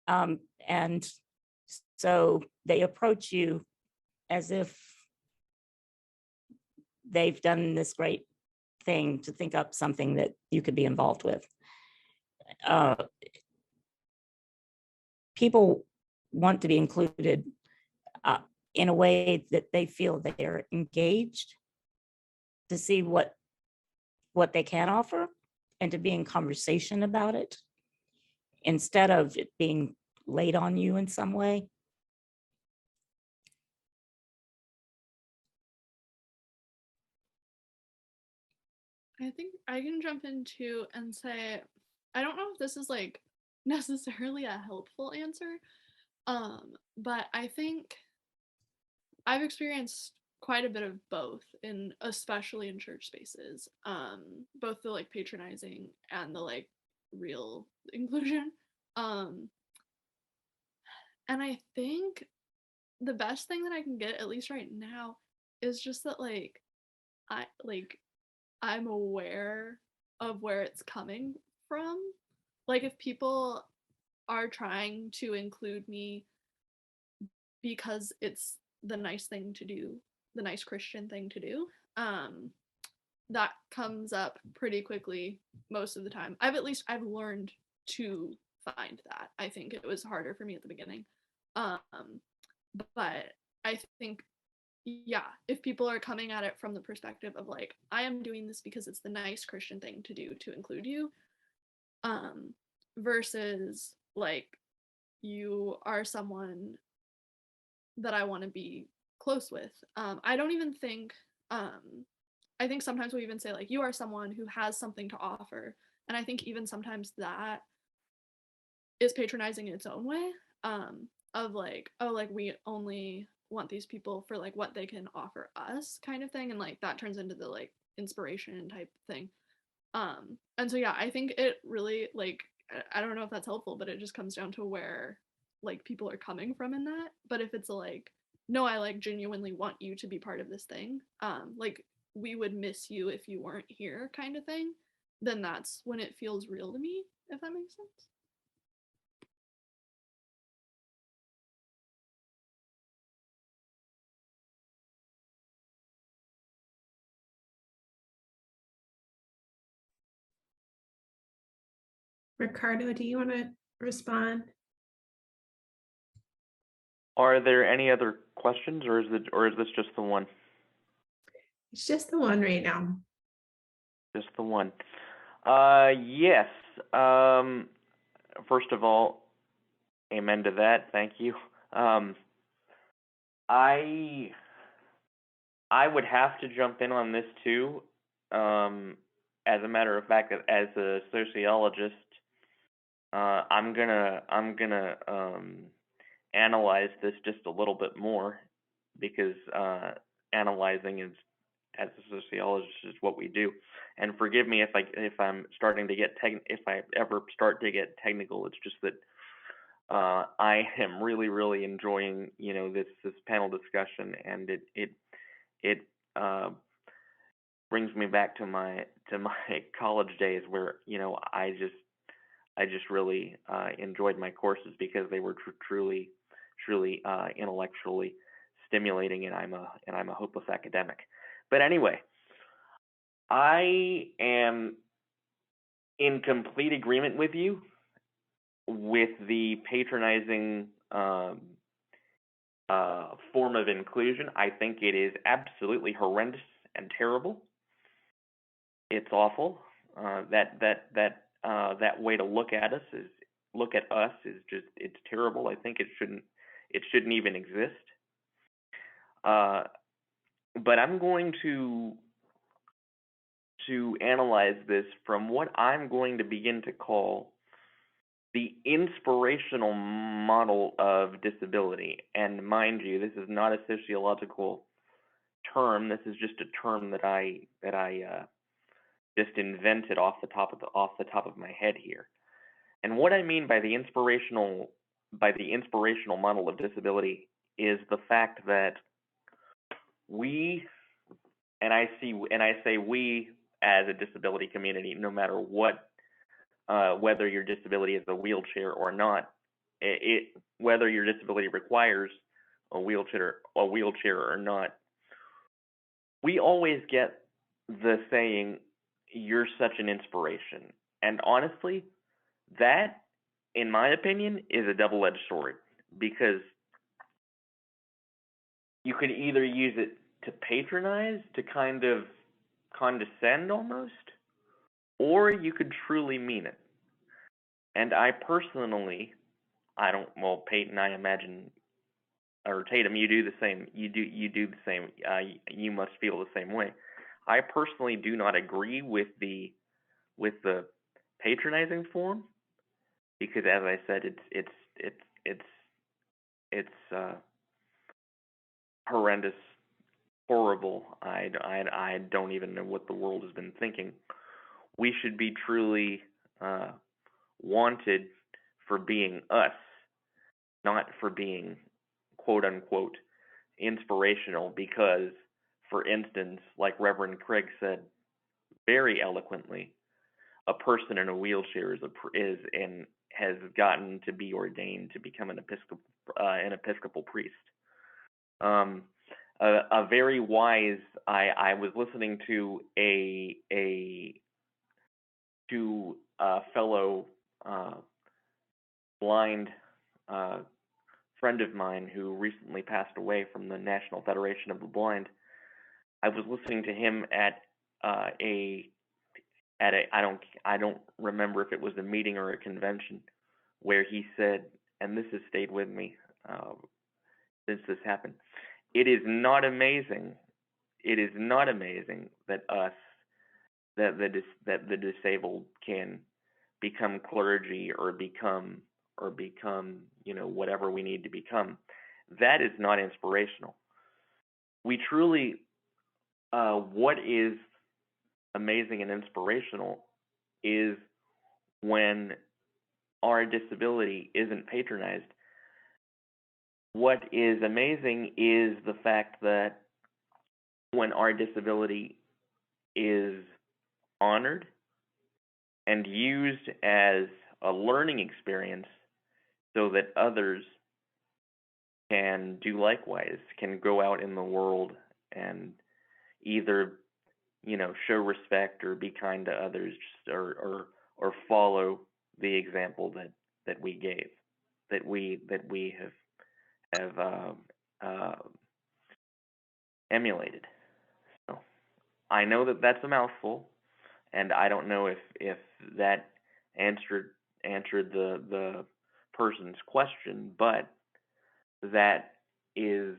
And so they approach you as if they've done this great thing to think up something that you could be involved with. People want to be included in a way that they feel they're engaged, to see what they can offer, and to be in conversation about it instead of it being laid on you in some way. I can jump in too and say, I don't know if this is like necessarily a helpful answer, but I think I've experienced quite a bit of both, in especially in church spaces, both the like patronizing and the like real inclusion. Um, and I think the best thing that I can get, at least right now, is just that I'm aware of where it's coming from. Like if people are trying to include me because it's the nice thing to do, the nice Christian thing to do, that comes up pretty quickly most of the time. I've learned to find that. I think it was harder for me at the beginning. But I think, yeah, if people are coming at it from the perspective of like, I am doing this because it's the nice Christian thing to do to include you, versus like, you are someone that I want to be close with. I don't even think, I think sometimes we even say like, you are someone who has something to offer. And I think even sometimes that is patronizing in its own way, of like, oh, like we only want these people for like what they can offer us kind of thing. And like that turns into the like inspiration type thing. And so, yeah, I think it really like, I don't know if that's helpful, but it just comes down to where like people are coming from in that. But if it's like, no, I like genuinely want you to be part of this thing, like we would miss you if you weren't here kind of thing, then that's when it feels real to me, if that makes sense. Ricardo, do you want to respond? Are there any other questions, or is this just the one? It's just the one right now. Just the one. Yes. First of all, amen to that. Thank you. I would have to jump in on this too. As a matter of fact, as a sociologist, I'm gonna analyze this just a little bit more, because analyzing is, as a sociologist, is what we do. And forgive me if I'm starting to get if I ever start to get technical. It's just that I am really enjoying this panel discussion, and it brings me back to my college days, where I just really enjoyed my courses because they were truly intellectually stimulating, and I'm a hopeless academic. But anyway, I am in complete agreement with you with the patronizing form of inclusion. I think it is absolutely horrendous and terrible. It's awful. That way to look at us is just, it's terrible. I think it shouldn't even exist. But I'm going to analyze this from what I'm going to begin to call the inspirational model of disability. And mind you, this is not a sociological term. This is just a term that I just invented off the top of my head here. And what I mean by the inspirational model of disability is the fact that we, and I say we as a disability community, no matter what, whether your disability is a wheelchair or not, whether your disability requires a wheelchair or not, we always get the saying, "You're such an inspiration." And honestly, that, in my opinion, is a double-edged sword, because you could either use it to patronize, to kind of condescend almost, or you could truly mean it. And I personally, Peyton, I imagine, or Tatum, you do the same. You do the same. You must feel the same way. I personally do not agree with the with the patronizing form, because as I said, it's horrendous, horrible. I don't even know what the world has been thinking. We should be truly wanted for being us, not for being quote unquote inspirational, because, for instance, like Reverend Craig said very eloquently, a person in a wheelchair has gotten to be ordained to become an Episcopal priest. A very wise. I was listening to a fellow blind friend of mine who recently passed away from the National Federation of the Blind. I was listening to him at I don't remember if it was a meeting or a convention, where he said, and this has stayed with me since this happened, it is not amazing that the disabled can become clergy or become whatever we need to become. That is not inspirational. We truly, what is amazing and inspirational is when our disability isn't patronized. What is amazing is the fact that when our disability is honored and used as a learning experience so that others can do likewise, can go out in the world and either show respect or be kind to others, or follow the example that we gave, that we have emulated. So I know that that's a mouthful, and I don't know if that answered the person's question, but that is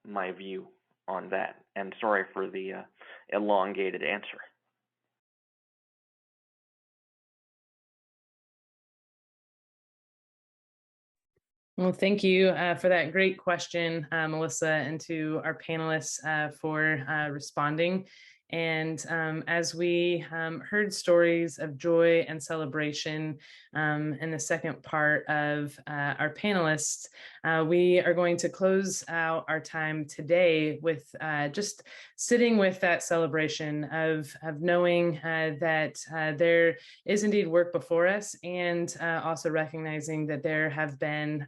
my view on that. And sorry for the elongated answer. Well, thank you for that great question, Melissa, and to our panelists for responding. And as we heard stories of joy and celebration in the second part of our panelists, we are going to close out our time today with just sitting with that celebration of knowing that there is indeed work before us, and also recognizing that there have been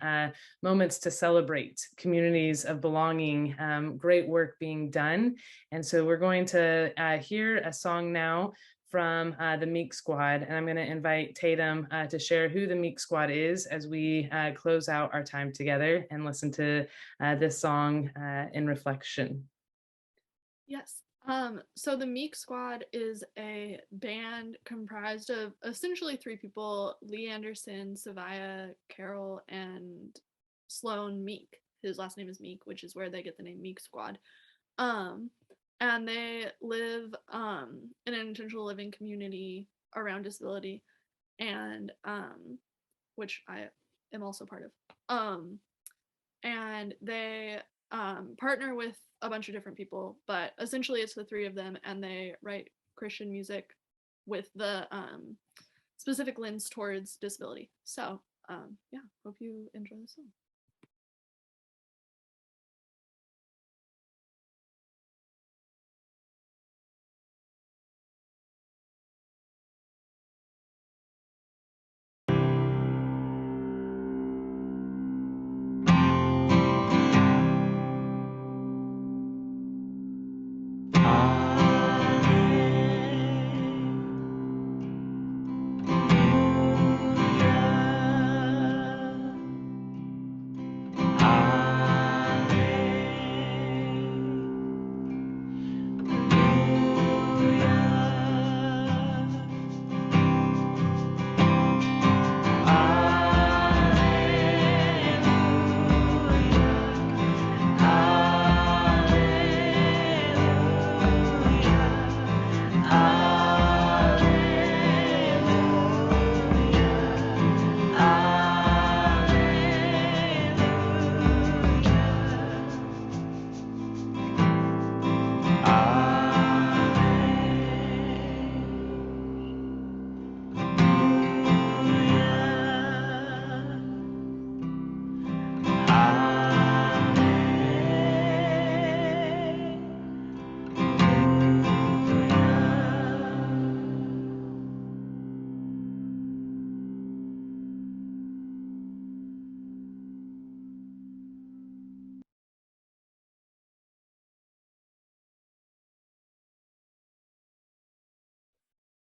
moments to celebrate, communities of belonging, great work being done. And so we're going to hear a song now from the Meek Squad, and I'm going to invite Tatum to share who the Meek Squad is as we close out our time together and listen to this song in reflection. Yes. So the Meek Squad is a band comprised of essentially 3 people: Lee Anderson, Savia Carroll, and Sloan Meek. His last name is Meek, which is where they get the name Meek Squad. And they live in an intentional living community around disability, and which I am also part of. And they partner with a bunch of different people, but essentially it's the 3 of them, and they write Christian music with the specific lens towards disability. So yeah, hope you enjoy the song.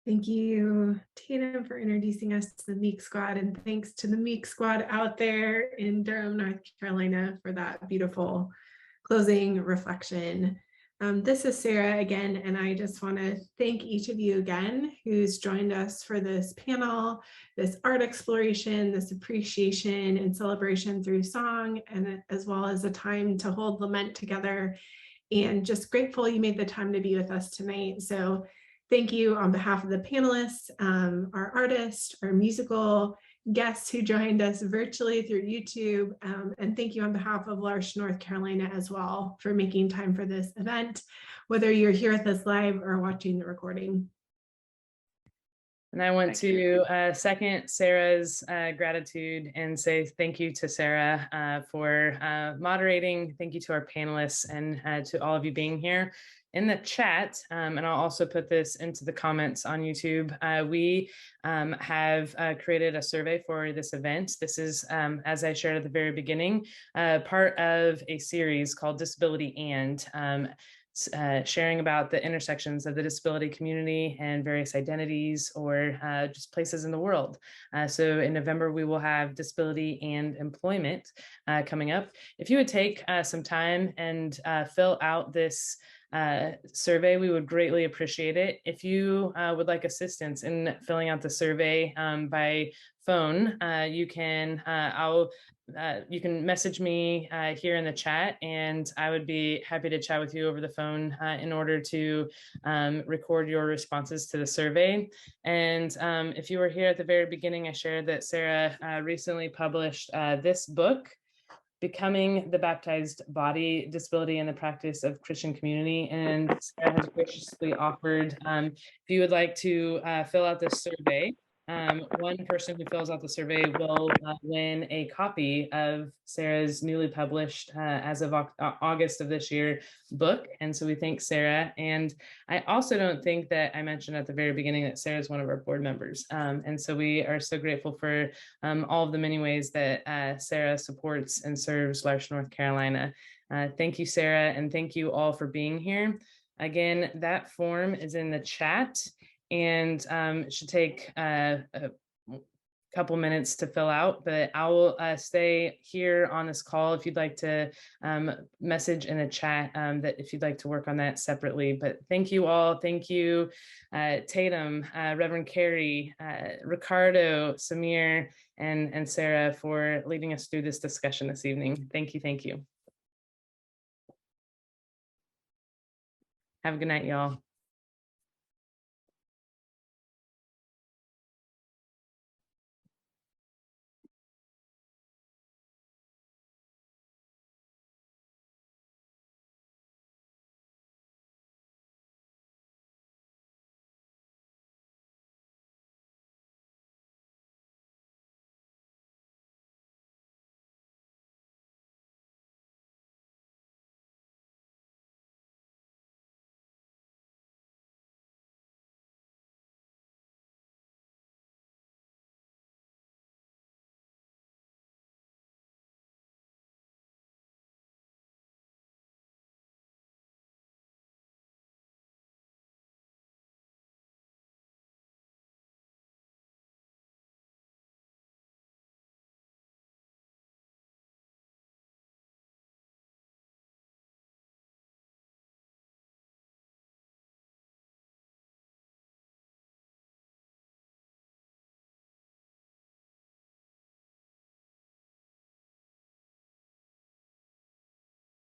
Thank you, Tatum, for introducing us to the Meek Squad, and thanks to the Meek Squad out there in Durham, North Carolina, for that beautiful closing reflection. This is Sarah again, and I just want to thank each of you again who's joined us for this panel, this art exploration, this appreciation and celebration through song, and as well as a time to hold lament together. And just grateful you made the time to be with us tonight. So thank you on behalf of the panelists, our artists, our musical guests who joined us virtually through YouTube, and thank you on behalf of L'Arche, North Carolina as well for making time for this event, whether you're here with us live or watching the recording. And I want to second Sarah's gratitude and say thank you to Sarah for moderating. Thank you to our panelists and to all of you being here. In the chat, and I'll also put this into the comments on YouTube, we have created a survey for this event. This is, as I shared at the very beginning, part of a series called Disability and, sharing about the intersections of the disability community and various identities or just places in the world. So in November, we will have disability and employment coming up. If you would take some time and fill out this survey, we would greatly appreciate it. If you would like assistance in filling out the survey by phone, you can message me here in the chat, and I would be happy to chat with you over the phone in order to record your responses to the survey. And if you were here at the very beginning, I shared that Sarah recently published this book, Becoming the Baptized Body, Disability and the Practice of Christian Community. And Sarah has graciously offered, if you would like to fill out this survey, one person who fills out the survey will win a copy of Sarah's newly published, as of August of this year, book. And so we thank Sarah. And I also don't think that I mentioned at the very beginning that Sarah is one of our board members. And so we are so grateful for all of the many ways that Sarah supports and serves L'Arche, North Carolina. Thank you, Sarah, and thank you all for being here. Again, that form is in the chat, and it should take a couple minutes to fill out, but I will stay here on this call if you'd like to message in the chat that if you'd like to work on that separately. But thank you all. Thank you, Tatum, Reverend Carey, Ricardo, Samir, and Sarah for leading us through this discussion this evening. Thank you. Thank you. Have a good night, y'all.